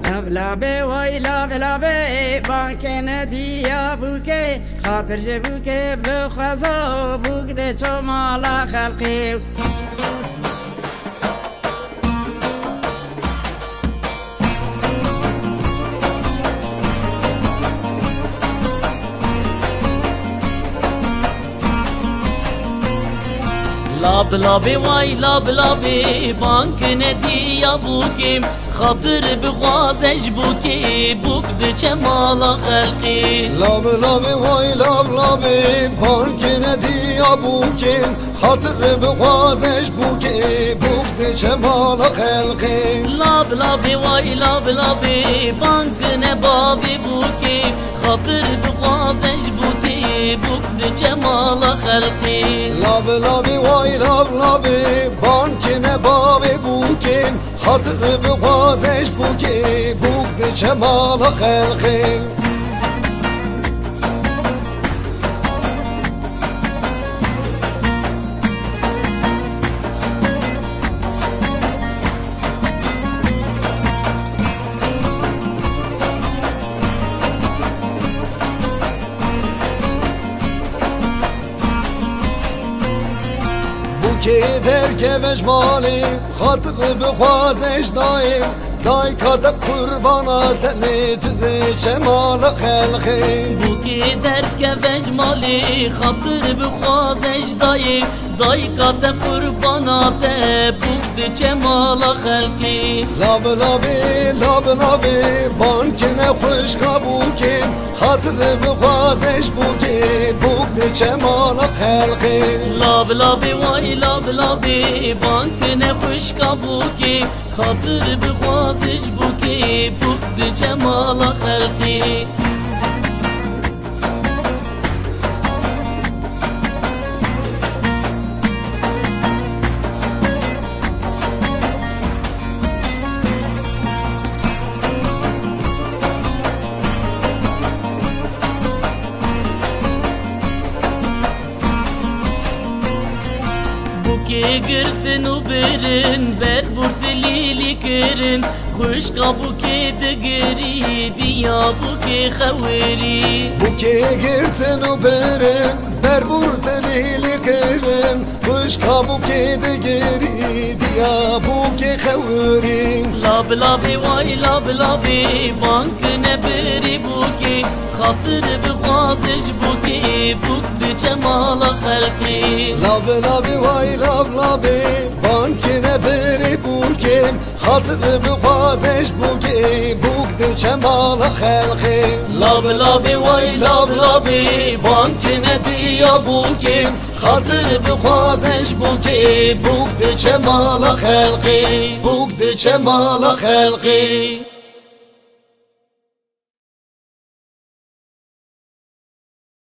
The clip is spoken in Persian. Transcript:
لابه وای لابه بانک ندیا بوکه خاطر جه بوکه بخوازا بوک ده چو مالا خلقی لابه وای لابه بانک ندیا بوکیم خاطر بخوازش بوکی بوک ده چه مالا خلقی لابه وای لابه بانک ندیا بوکیم خاطر بخوازش بوکی بوک ده چه مالا خلقی لابه وای لابه بانک نبابی بوکی خاطر بخوازش بوکی بوک ده چه مالا خلقی لابه وای لابه بانک نبابی بوکیم خاطر بخوازش بوکی بوک ده چه مالا خلقی که در که مجمالی خاطر بخوازش دایم دای کاتب قربانات لیده چه مال خلقی بو که در که مجمالی خاطر بخوازش دایم دای کاتب قربانات بوک چه مال خلقی لابه بانک نخوش کبوکی خاطر بخوازش بوکی بوک چه مال خلقی لابه وای لابه بانک نخوش کبوکی خاطر بخوازش بوکی بوک چه مال خلقی که گرتن و برن بر برد لیلی کرن خوش قابو که دگری دیا بو که خوری بو که گرتن و برن بر برد لیلی کرن خوش قابو که دگری دیا بو که خوری لابه وای لابه بانک نبری بو که خاطر بخوازش بو که بوک ده چه مال خلقی لابه وای لابه بانک نبری بوکیم خاطر بخوازش بوکی بوک ده چه مال خلقی لابه وای لابه بانک ندیا بوکیم خاطر بخوازش بوکی بوک ده چه مال خلقی بوک ده چه مال خلقی